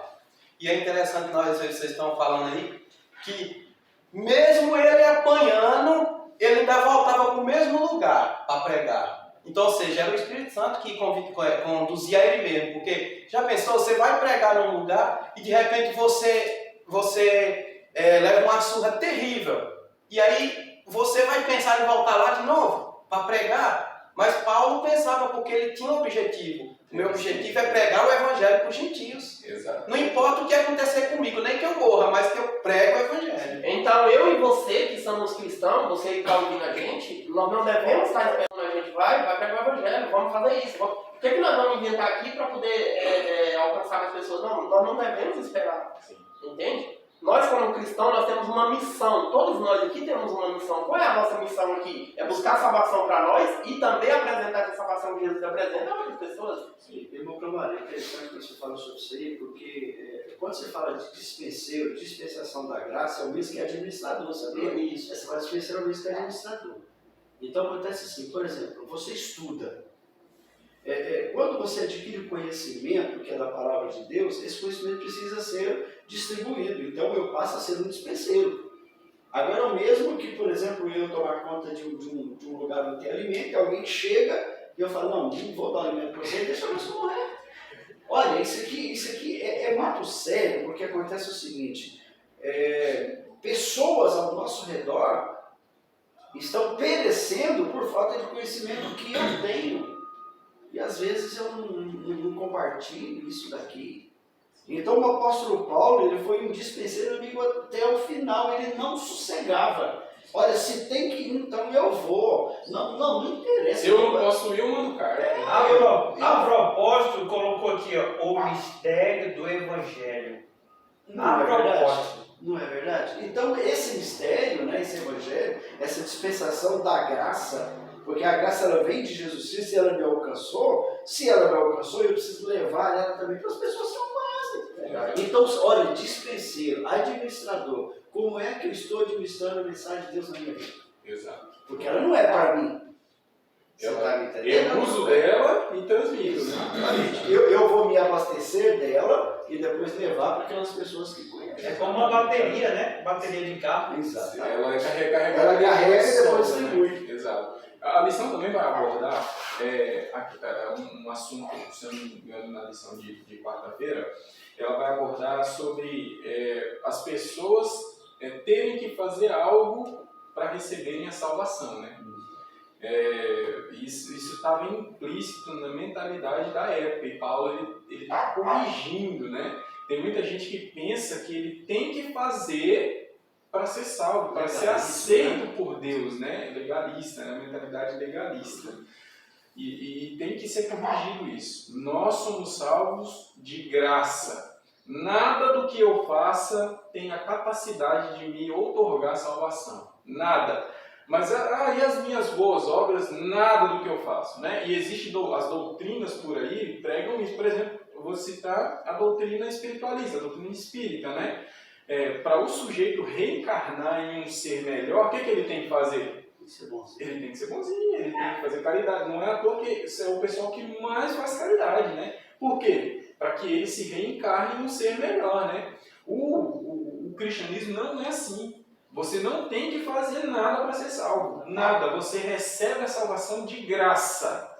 e é interessante vocês estão falando aí, que mesmo ele apanhando, ele ainda voltava para o mesmo lugar para pregar. Então, ou seja, era o Espírito Santo que conduzia ele mesmo. Porque, já pensou, você vai pregar num lugar e de repente você leva uma surra terrível. E aí você vai pensar em voltar lá de novo para pregar. Mas Paulo pensava, porque ele tinha um objetivo. O meu objetivo é pregar o evangelho para os gentios. Exato. Não importa o que acontecer comigo, nem que eu morra, mas que eu prego o evangelho. Então, eu e você, que somos cristãos, você que está ouvindo a gente, nós não devemos estar esperando a gente vai pregar o evangelho, vamos fazer isso. O que nós vamos inventar aqui para poder alcançar as pessoas? Não, nós não devemos esperar. Sim. Entende? Nós, como cristãos, nós temos uma missão. Todos nós aqui temos uma missão. Qual é a nossa missão aqui? É buscar salvação para nós e também apresentar essa salvação que Jesus apresenta a outras pessoas. Sim, irmão Camarão, é interessante que você fala sobre isso aí, porque quando você fala de dispenseiro, dispensação da graça, é o mesmo que administrador, sabia? Isso. Essa dispensação é o mesmo que administrador. Então acontece assim, por exemplo, você estuda. Quando você adquire conhecimento, que é da palavra de Deus, esse conhecimento precisa ser distribuído. Então eu passo a ser um dispenseiro. Agora, o mesmo que, por exemplo, eu tomar conta de um lugar onde tem alimento, e alguém chega e eu falo, não vou dar alimento para você, deixa você morrer. Olha, isso aqui é muito sério, porque acontece o seguinte, pessoas ao nosso redor estão perecendo por falta de conhecimento que eu tenho. E às vezes eu não compartilho isso daqui. Então o apóstolo Paulo, ele foi um dispenseiro amigo até o final, ele não sossegava. Olha, se tem que ir, então eu vou. Não interessa. Se eu não posso ir, eu mando carta. A propósito, colocou aqui, ó, o mistério do Evangelho. Não é verdade? Não é verdade? Então esse mistério, né, esse evangelho, essa dispensação da graça, porque a graça ela vem de Jesus Cristo, se ela me alcançou, eu preciso levar ela também para as pessoas que não conhecem. Então, olha, dispenseiro, administrador, como é que eu estou administrando a mensagem de Deus na minha vida? Exato. Porque ela não é para mim. Você está me entendendo? Eu uso dela e transmito. Exatamente. Eu vou me abastecer dela e depois levar para aquelas pessoas que conhecem. É como uma bateria, né? Bateria de carro. Exato. Ela carrega Ela carrega e depois distribui. Exato. A lição também vai abordar um assunto, se eu não me engano, na lição de quarta-feira. Ela vai abordar sobre as pessoas terem que fazer algo para receberem a salvação, né? Isso estava implícito na mentalidade da época, e Paulo ele está corrigindo, né? Tem muita gente que pensa que ele tem que fazer para ser salvo, para ser aceito por Deus, né? Legalista, né? Mentalidade legalista. E tem que ser corrigido isso. Nós somos salvos de graça. Nada do que eu faça tem a capacidade de me outorgar salvação. Nada. Mas e as minhas boas obras? Nada do que eu faço, né? E existem as doutrinas por aí, pregam isso. Por exemplo, eu vou citar a doutrina espiritualista, a doutrina espírita, né? Para o sujeito reencarnar em um ser melhor, o que ele tem que fazer? Tem que ser bonzinho. Ele tem que ser bonzinho, ele tem que fazer caridade. Não é à toa que esse é o pessoal que mais faz caridade, né? Por quê? Para que ele se reencarne em um ser melhor, né? O cristianismo não é assim. Você não tem que fazer nada para ser salvo. Nada. Você recebe a salvação de graça.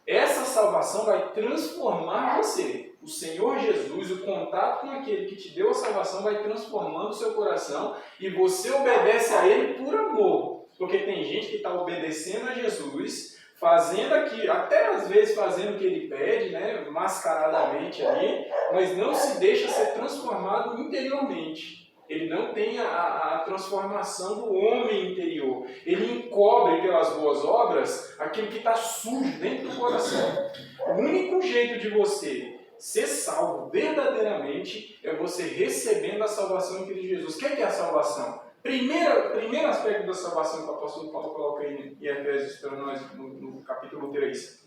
Essa salvação vai transformar você. O Senhor Jesus, o contato com aquele que te deu a salvação, vai transformando o seu coração e você obedece a Ele por amor. Porque tem gente que está obedecendo a Jesus, fazendo aqui, até às vezes fazendo o que Ele pede, né, mascaradamente ali, mas não se deixa ser transformado interiormente. Ele não tem a transformação do homem interior. Ele encobre pelas boas obras aquilo que está sujo dentro do coração. O único jeito de você ser salvo verdadeiramente é você recebendo a salvação em Cristo Jesus. O que é a salvação? Primeiro aspecto da salvação que o apóstolo Paulo coloca aí em Efésios para nós, no capítulo 3.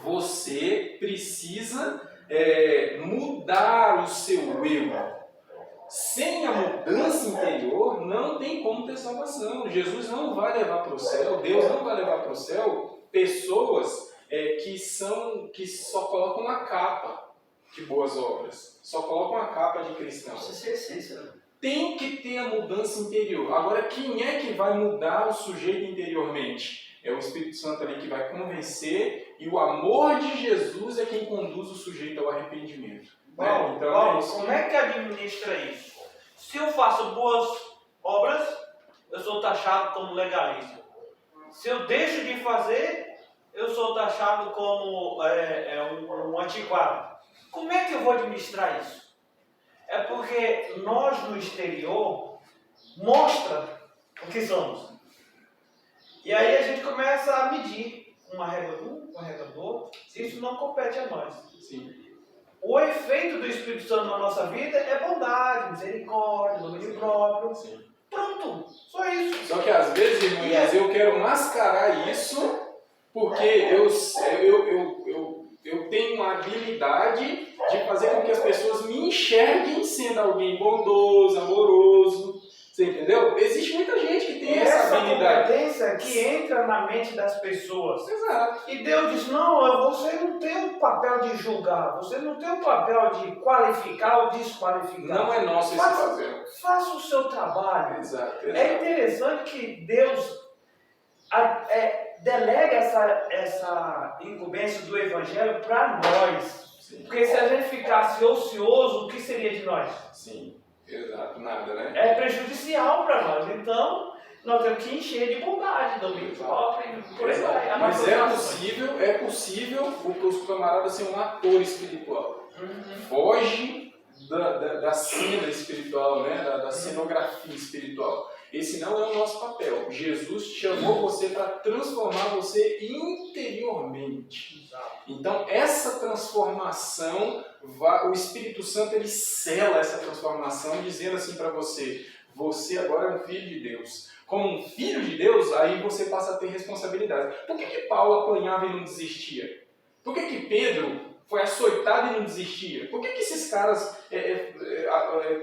Você precisa mudar o seu eu. Sem a mudança interior, não tem como ter salvação. Jesus não vai levar para o céu, Deus não vai levar para o céu pessoas que só colocam a capa de boas obras, só colocam a capa de cristão. Isso é a essência, né? Tem que ter a mudança interior. Agora, quem é que vai mudar o sujeito interiormente? É o Espírito Santo ali que vai convencer, e o amor de Jesus é quem conduz o sujeito ao arrependimento. Paulo, Então, Paulo, como é que administra isso? Se eu faço boas obras, eu sou taxado como legalista. Se eu deixo de fazer, eu sou taxado como um antiquado. Como é que eu vou administrar isso? É porque nós no exterior mostra o que somos. E aí a gente começa a medir uma régua de um, uma régua do outro. Isso não compete a nós. Sim. O efeito do Espírito Santo na nossa vida é bondade, misericórdia, domínio próprio. Sim. Pronto, só isso. Só que às vezes, irmãos, eu quero mascarar isso porque eu tenho uma habilidade de fazer com que as pessoas me enxerguem sendo alguém bondoso, amoroso. Você entendeu? Existe muita gente que tem essa habilidade. Competência que entra na mente das pessoas. Exato. E Deus diz, não, você não tem o papel de julgar, você não tem o papel de qualificar ou desqualificar. Não é nosso esse papel. Faça o seu trabalho. Exato. É interessante que Deus delega essa incumbência do Evangelho para nós. Sim. Porque se a gente ficasse ocioso, o que seria de nós? Sim. Exato, nada, né? É prejudicial para nós. Então, nós temos que encher de bondade, domínio próprio, por aí vai. Mas é possível os camaradas serem um ator espiritual. Foge da cena espiritual, né? da cenografia espiritual. Esse não é o nosso papel. Jesus chamou você para transformar você interiormente. Então, essa transformação, o Espírito Santo ele sela essa transformação, dizendo assim para você: você agora é um filho de Deus. Como um filho de Deus, aí você passa a ter responsabilidade. Por que Paulo apanhava e não desistia? Por que Pedro foi açoitado e não desistia? Por que esses caras,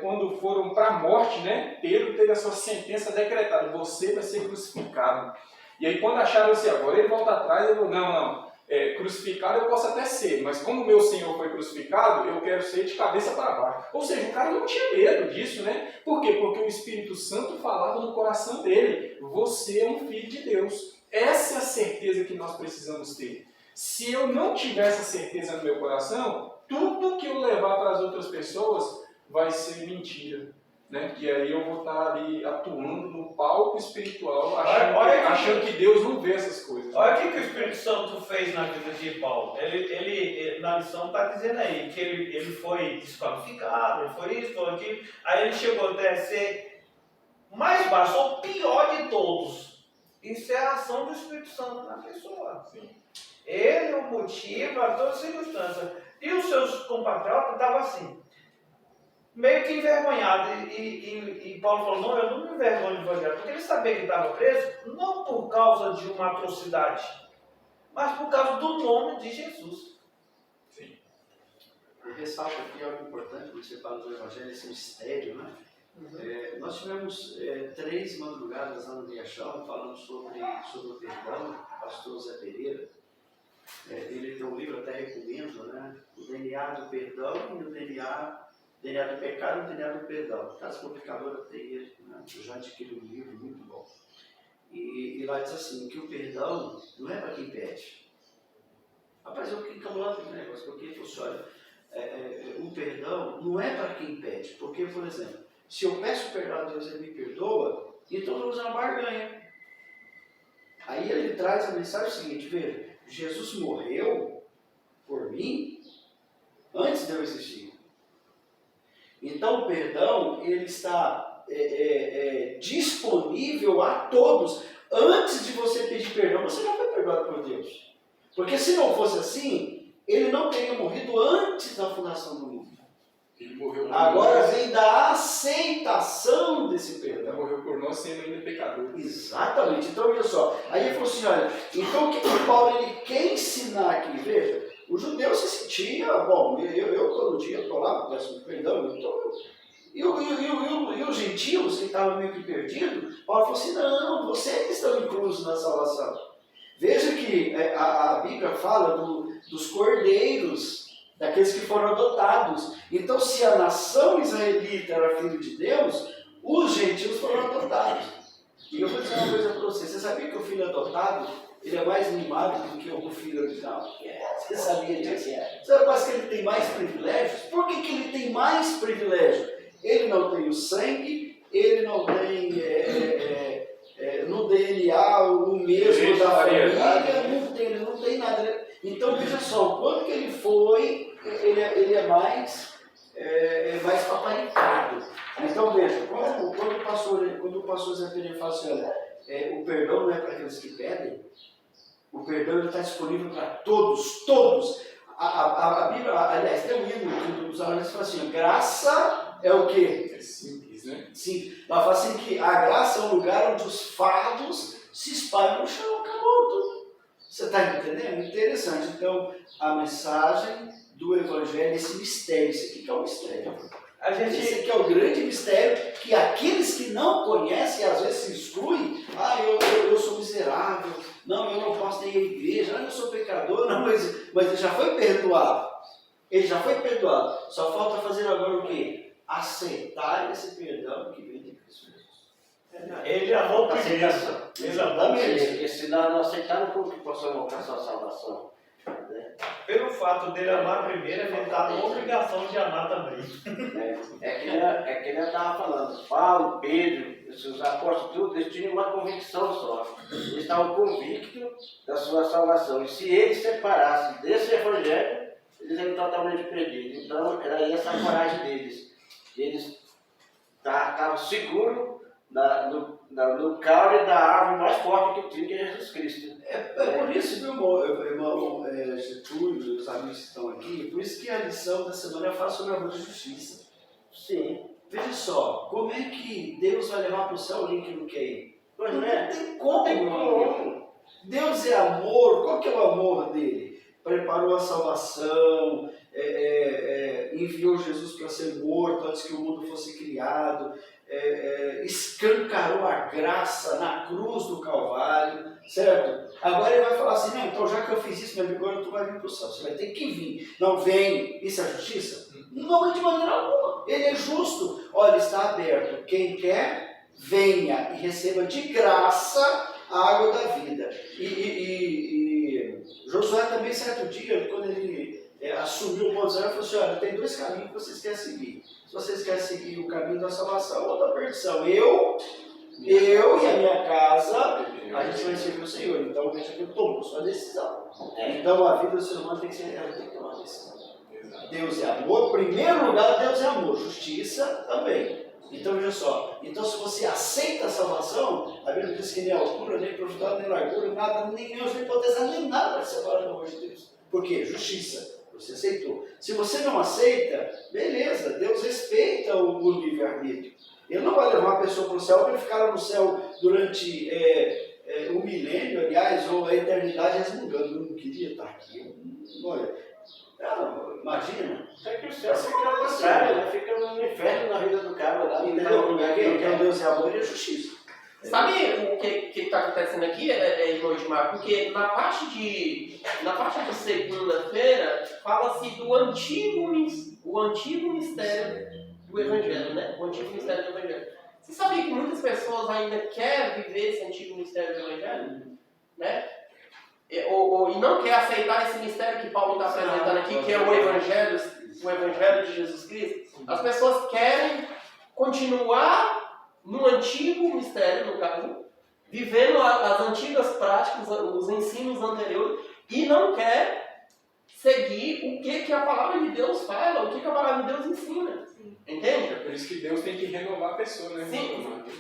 quando foram para a morte, né, Pedro teve a sua sentença decretada: você vai ser crucificado. E aí quando acharam assim, agora ele volta atrás, ele falou: não, crucificado eu posso até ser, mas como o meu Senhor foi crucificado, eu quero ser de cabeça para baixo. Ou seja, o cara não tinha medo disso, né? Por quê? Porque o Espírito Santo falava no coração dele: você é um filho de Deus. Essa é a certeza que nós precisamos ter. Se eu não tiver essa certeza no meu coração, tudo que eu levar para as outras pessoas vai ser mentira, né? E aí eu vou estar ali atuando no palco espiritual, achando que Deus não vê essas coisas. Olha o que o Espírito Santo fez na vida de Paulo. Ele na lição está dizendo aí que ele foi desqualificado, ele foi isso, foi aquilo. Aí ele chegou até a ser mais baixo, ou pior de todos. Isso é a ação do Espírito Santo na pessoa. Sim. Ele o motiva a toda circunstância. E os seus compatriotas estavam assim. meio que envergonhado. E Paulo falou, não, eu não me envergonho do evangelho, porque ele sabia que estava preso, não por causa de uma atrocidade, mas por causa do nome de Jesus. Eu ressalto aqui algo importante, quando você fala do evangelho, esse mistério, né? Nós tivemos 3 madrugadas lá no Riachão falando sobre o perdão, o pastor Zé Pereira. Ele tem um livro, até recomendo, né? O DNA do perdão e o DNA do pecado e o DNA do perdão. Caso publicadora tem ele, né? Eu já adquiri um livro muito bom. E lá diz assim, que o perdão não é para quem pede. Rapaz, eu fiquei encabulado com esse negócio, porque ele falou assim, olha, o perdão não é para quem pede, porque, por exemplo, se eu peço perdão a Deus e Ele me perdoa, então eu estou usando barganha. Aí ele traz a mensagem seguinte, veja, Jesus morreu por mim antes de eu existir. Então o perdão, ele está disponível a todos. Antes de você pedir perdão, você já foi perdoado por Deus. Porque se não fosse assim, ele não teria morrido antes da fundação do mundo. Ele morreu Agora vem da aceitação desse Ele perdão. morreu por nós sendo ainda pecador. Exatamente. Então, olha só. Aí ele falou assim, olha, então o que o Paulo ele quer ensinar aqui? Veja, o judeu se sentia, bom, eu todo dia estou lá, peço perdão, e os gentios que estavam meio que perdidos, Paulo falou assim, não, vocês estão inclusos na salvação. Veja que a Bíblia fala dos cordeiros, daqueles que foram adotados. Então, se a nação israelita era filho de Deus, os gentios foram adotados. E eu vou dizer uma coisa para você. Você sabia que o filho adotado, ele é mais mimado do que o filho original? Você sabia disso? Você parece que ele tem mais privilégios? Por que ele tem mais privilégios? Ele não tem o sangue, ele não tem no DNA o mesmo da família, ele não tem nada. Então, veja só, quando que ele foi, ele é mais paparicado. Então, veja, quando o pastor Zé Pereira fala assim, olha, o perdão não é para aqueles que pedem, o perdão está disponível para todos, todos. A Bíblia, aliás, tem um hino dos alunos que fala assim, graça é o quê? É simples, né? Sim, ela fala assim que a graça é um lugar onde os fardos se espalham no chão, acabou tudo. Você está entendendo? Interessante. Então, a mensagem do Evangelho, esse mistério, isso aqui que é o mistério. Esse aqui é o grande mistério, que aqueles que não conhecem, às vezes se excluem, eu sou miserável, não, eu não posso ir à igreja, eu sou pecador, não, mas ele já foi perdoado. Ele já foi perdoado. Só falta fazer agora o quê? Aceitar esse perdão que vem de Cristo Jesus. Ele amou primeiro. Exatamente. Porque se nós não aceitarmos, como que possamos alcançar a salvação? Pelo fato dele amar primeiro, ele está na obrigação de amar também. É que ele estava falando, Paulo, Pedro, os apóstolos, tudo, eles tinham uma convicção só. Eles estavam convictos da sua salvação. E se eles se separassem desse evangelho, eles eram totalmente perdidos. Então, era essa a coragem deles. Eles estavam seguros no caule da árvore mais forte que tinha, que é Jesus Cristo. É por isso, meu irmão Getúlio, os amigos que estão aqui, por isso que a lição da semana fala sobre amor e justiça. Sim. Veja só, como é que Deus vai levar para o céu alguém que não quer ir? Pois não é? Não tem como, meu amigo. Deus é amor, qual que é o amor dele? Preparou a salvação, enviou Jesus para ser morto antes que o mundo fosse criado, escancarou a graça na cruz do Calvário, certo? Agora ele vai falar assim, não, então já que eu fiz isso, meu amigo, agora tu vai vir para o céu, você vai ter que vir. Não vem, isso é justiça? Não, de maneira alguma, ele é justo. Olha, está aberto, quem quer, venha e receba de graça a água da vida. E Josué também, certo dia, quando ele assumiu o povo de Israel, falou assim, olha, tem 2 caminhos que vocês querem seguir. Se vocês querem seguir o caminho da salvação ou da perdição. Eu e a minha casa, a gente vai servir o Senhor. Então, veja que eu tomo sua decisão. Então, a vida do ser humano tem que ter uma decisão. Deus é amor. Em primeiro lugar, Deus é amor. Justiça também. Então, veja só. Então, se você aceita a salvação, a Bíblia diz que nem altura, nem profundidade, nem largura, nada, nem anjo, nem potestade, nem nada vai separar do amor de Deus. Por quê? Justiça. Você aceitou. Se você não aceita, beleza, Deus respeita o livre-arbítrio. Ele não vai levar uma pessoa para o céu para ele ficar lá no céu durante um milênio, aliás, ou a eternidade resmungando. Eu não queria estar aqui. Imagina. É que o céu fica no contrário, né? Fica no inferno na vida do cara lá. Entendeu? Porque Deus é amor e é justiça. Sabe o que está acontecendo aqui, Edmar? Porque na parte de segunda-feira fala-se do antigo mistério do Evangelho, né? O antigo mistério do Evangelho. Você sabia que muitas pessoas ainda querem viver esse antigo mistério do Evangelho? Né? E não quer aceitar esse mistério que Paulo está apresentando aqui, que é o Evangelho de Jesus Cristo. As pessoas querem continuar no antigo mistério, no caso, vivendo as antigas práticas, os ensinos anteriores, e não quer seguir o que a palavra de Deus fala, o que a palavra de Deus ensina. Entende? É por isso que Deus tem que renovar a pessoa, né?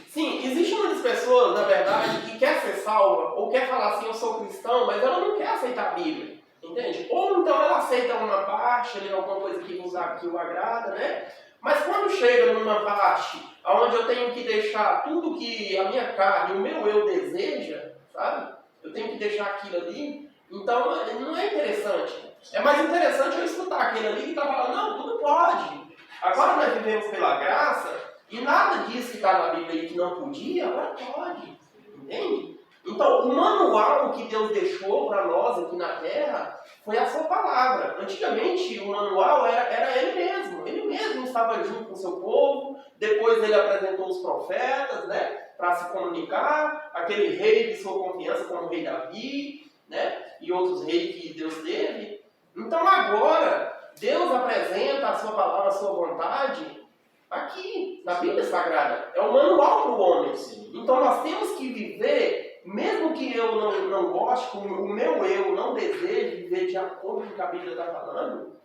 Sim, existem muitas pessoas, na verdade, que quer ser salva, ou quer falar assim, eu sou cristão, mas ela não quer aceitar a Bíblia. Entende? Ou então ela aceita uma parte, alguma coisa que o agrada, né? Mas quando chega numa parte onde eu tenho que deixar tudo que a minha carne, o meu eu deseja, sabe? Eu tenho que deixar aquilo ali, então não é interessante. É mais interessante eu escutar aquele ali que está falando, não, tudo pode. Agora nós vivemos pela graça, e nada disso que está na Bíblia aí que não podia, agora pode. Entende? Então, o manual que Deus deixou para nós aqui na Terra foi a sua palavra. Antigamente, o manual era ele mesmo. Ele mesmo estava junto com o seu povo. Depois ele apresentou os profetas, né, para se comunicar. Aquele rei de sua confiança, como o rei Davi, né, e outros reis que Deus teve. Então, agora, Deus apresenta a sua palavra, a sua vontade aqui, na Bíblia Sagrada. É o manual para o homem. Então, nós temos que viver... Mesmo que eu não goste, o meu eu não deseje viver de acordo com o que a Bíblia está falando,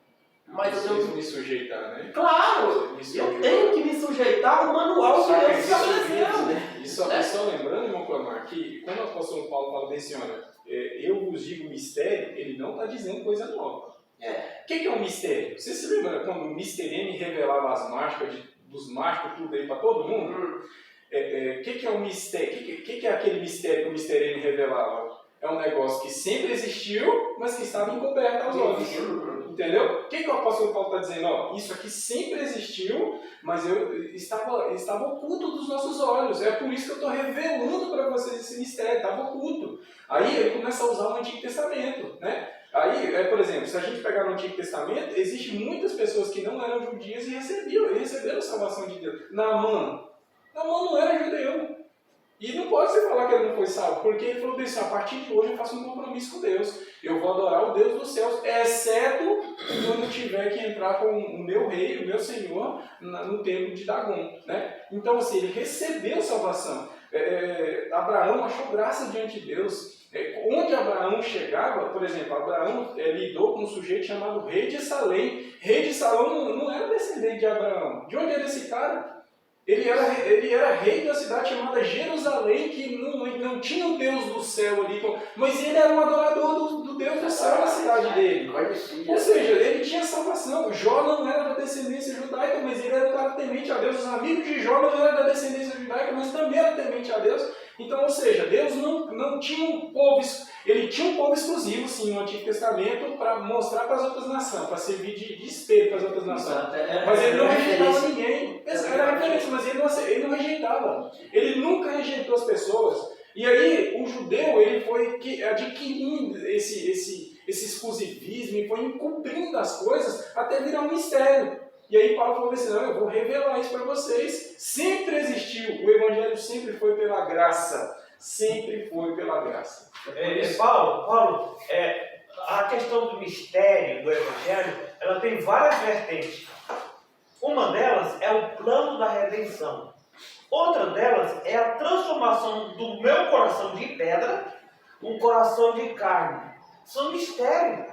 mas eu tenho que me sujeitar, né? Claro! Eu tenho que me sujeitar ao manual que Deus estabeleceu. E só lembrando, irmão Clamar, que quando o apóstolo Paulo fala bem assim, olha, eu vos digo mistério, ele não está dizendo coisa nova. O que é um mistério? Você se lembra quando o Mr. M revelava as mágicas dos mágicos, tudo aí para todo mundo? O que é um mistério? O que é aquele mistério que o Mr. M revelava? É um negócio que sempre existiu, mas que estava encoberto aos olhos. Entendeu? O que o apóstolo Paulo está dizendo? Ó, isso aqui sempre existiu, mas estava oculto dos nossos olhos. É por isso que eu estou revelando para vocês esse mistério. Estava oculto. Aí ele começa a usar o Antigo Testamento, né? Aí, por exemplo, se a gente pegar no Antigo Testamento, existem muitas pessoas que não eram judias e receberam a salvação de Deus. Naamã não era judeu. E não pode se falar que ele não foi salvo, porque ele falou assim, a partir de hoje eu faço um compromisso com Deus. Eu vou adorar o Deus dos céus, exceto quando eu tiver que entrar com o meu rei, o meu senhor, no templo de Dagon. Né? Então, assim, ele recebeu salvação. Abraão achou graça diante de Deus. Onde Abraão chegava, por exemplo, Abraão lidou com um sujeito chamado rei de Salém. Rei de Salém não era descendente de Abraão. De onde era esse cara? Ele era rei da cidade chamada Jerusalém, que não tinha o Deus do céu ali, mas ele era um adorador do Deus do céu na cidade dele. Ou seja, ele tinha salvação. Jó não era da descendência judaica, mas ele era temente a Deus. Os amigos de Jó não eram da descendência judaica, mas também eram temente a Deus. Então, ou seja, Deus não tinha um povo, ele tinha um povo exclusivo, sim, no Antigo Testamento, para mostrar para as outras nações, para servir de espelho para as outras nações. Mas ele não rejeitava ninguém. Era referência, mas ele não rejeitava. Ele nunca rejeitou as pessoas. E aí, o judeu, ele foi adquirindo esse exclusivismo e foi encobrindo as coisas até virar um mistério. E aí Paulo falou assim, não, eu vou revelar isso para vocês. Sempre existiu, o Evangelho sempre foi pela graça. Sempre foi pela graça. Paulo, a questão do mistério do Evangelho, ela tem várias vertentes. Uma delas é o plano da redenção. Outra delas é a transformação do meu coração de pedra num coração de carne. São mistérios.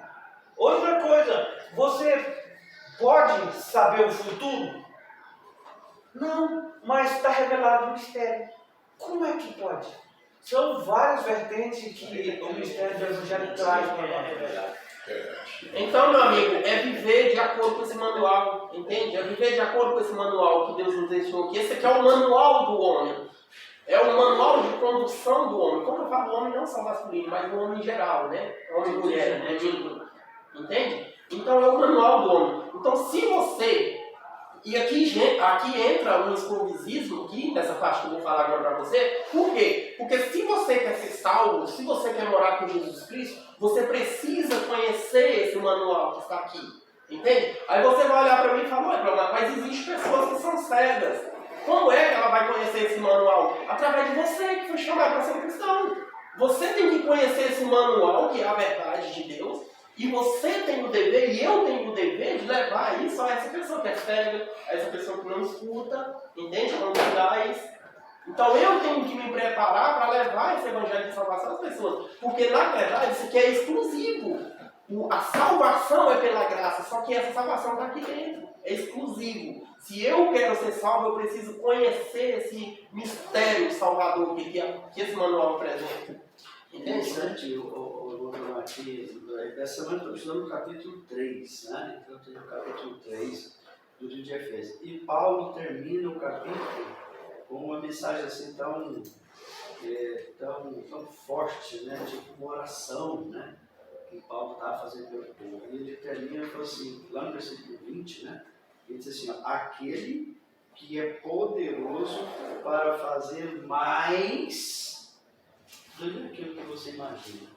Outra coisa, você pode saber o futuro? Não, mas está revelado o mistério. Como é que pode? São várias vertentes que o mistério do Evangelho traz para nós. Então, meu amigo, é viver de acordo com esse manual. entende? É viver de acordo com esse manual que Deus nos deixou aqui. Esse aqui é o manual do homem. É o manual de condução do homem. Quando eu falo homem, não só masculino, mas o homem em geral, né? Homem e mulher, né? Entende? Então é o manual do homem. Então se você... E aqui entra o escrovisismo, aqui, nessa parte que eu vou falar agora para você. Por quê? Porque se você quer ser salvo, se você quer morar com Jesus Cristo, você precisa conhecer esse manual que está aqui. Entende? Aí você vai olhar para mim e falar, mas existem pessoas que são cegas. Como é que ela vai conhecer esse manual? Através de você, que foi chamado para ser um cristão. Você tem que conhecer esse manual, que é a verdade de Deus. E você tem o dever, e eu tenho o dever de levar isso a essa pessoa que é cega, a essa pessoa que não escuta, entende? Não dais. Então eu tenho que me preparar para levar esse evangelho de salvação às pessoas. Porque na verdade isso aqui é exclusivo. A salvação é pela graça, só que essa salvação está aqui dentro. É exclusivo. Se eu quero ser salvo, eu preciso conhecer esse mistério salvador que esse manual apresenta. Interessante, o Matias, essa semana estou estudando o capítulo 3, né? Então eu tenho o capítulo 3 do livro de Efésios. E Paulo termina o capítulo com uma mensagem assim tão forte, né? Tipo uma oração, né? Que Paulo estava fazendo pelo povo. E ele termina e fala assim, lá no versículo 20, né? Ele diz assim, ó, aquele que é poderoso para fazer mais do que aquilo que você imagina.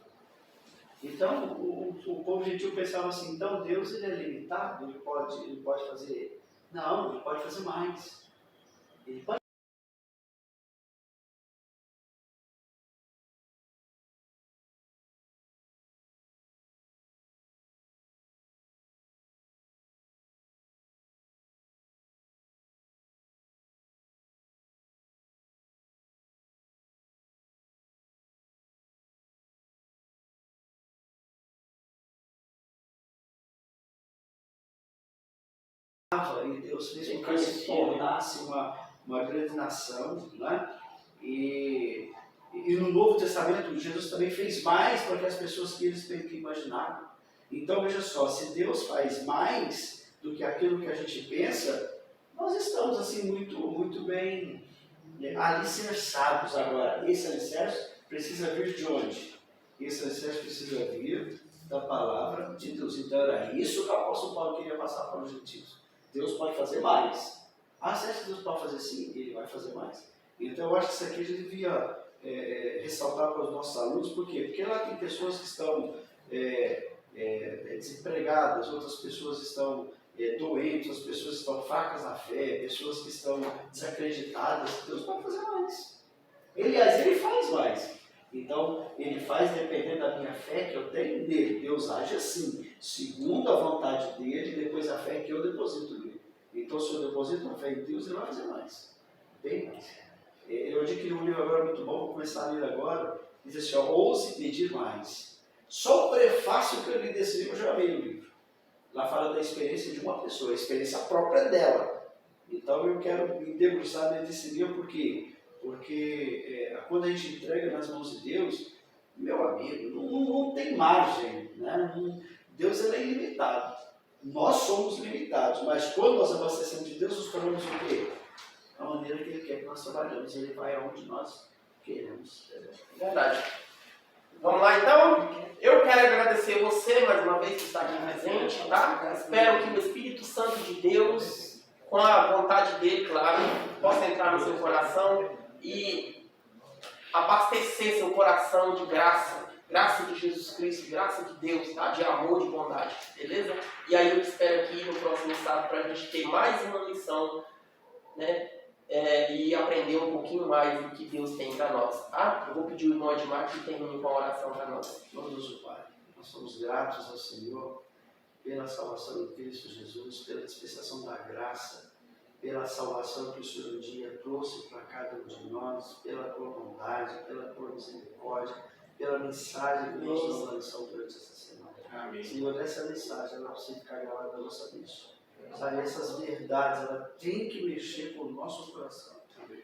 Então, o povo gentil pensava assim, então Deus ele é limitado, ele pode fazer... Não, ele pode fazer mais. Ele pode... E Deus fez com que ele se tornasse uma grande nação, né? E no Novo Testamento, Jesus também fez mais para que as pessoas que eles que imaginaram. Então, veja só, se Deus faz mais do que aquilo que a gente pensa, nós estamos assim muito bem alicerçados agora. Esse alicerce precisa vir de onde? Esse alicerce precisa vir da palavra de Deus. Então, era isso que o apóstolo Paulo queria passar para os gentios. Deus pode fazer mais. Você acha que Deus pode fazer sim? Ele vai fazer mais. Então eu acho que isso aqui a gente devia ressaltar para os nossos alunos. Por quê? Porque lá tem pessoas que estão desempregadas, outras pessoas estão doentes, outras pessoas estão fracas na fé, pessoas que estão desacreditadas. Deus pode fazer mais. Aliás, ele faz mais. Então, ele faz dependendo da minha fé que eu tenho nele. Deus age assim, segundo a vontade dele, depois a fé que eu deposito nele. Então, se eu deposito a fé em Deus, ele vai fazer mais. Bem mais. Eu adquiri um livro agora muito bom, vou começar a ler agora. Diz assim, ouse pedir mais. Só o prefácio que eu li desse livro, eu já amei o livro. Lá fala da experiência de uma pessoa, a experiência própria dela. Então, eu quero me debruçar nesse livro, porque quando a gente entrega nas mãos de Deus, meu amigo, não tem margem, né? Deus é ilimitado. Nós somos limitados, mas quando nós abastecemos de Deus, nos tornamos o quê? A maneira que Ele quer que nós trabalhamos. Ele vai aonde nós queremos. Verdade. Vamos lá então? Eu quero agradecer você mais uma vez que está aqui presente, tá? Espero que o Espírito Santo de Deus, com a vontade dele, claro, possa entrar no seu coração e abastecer seu coração de graça de Jesus Cristo, graça de Deus, tá? De amor, de bondade, beleza? E aí eu te espero aqui no próximo sábado para a gente ter mais uma lição, né? E aprender um pouquinho mais do que Deus tem para nós, tá? Eu vou pedir o irmão Edmar que termine com a oração para nós. Deus, o Pai, nós somos gratos ao Senhor pela salvação de Cristo Jesus, pela dispensação da graça, pela salvação que o Senhor um dia trouxe para cada um de nós, pela tua bondade, pela tua misericórdia, pela mensagem que nós vamos lançar durante essa semana. Amém. Senhor, essa mensagem ela precisa ficar gravada na nossa mente. Sabe, essas verdades, ela tem que mexer com o nosso coração.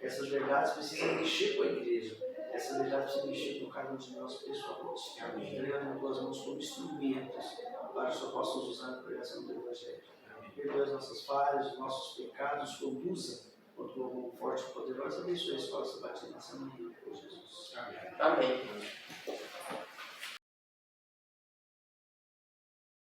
Essas verdades precisam mexer com a igreja. Essas verdades precisam mexer com cada um de nós pessoalmente. Entregando nas tuas mãos como instrumentos para que o Senhor possa nos usar na pregação do Evangelho. perdoe as nossas falhas, os nossos pecados, conduza com tua mão forte e poderosa, abençoe a escola sabatina nessa manhã, por Jesus. Amém. Amém.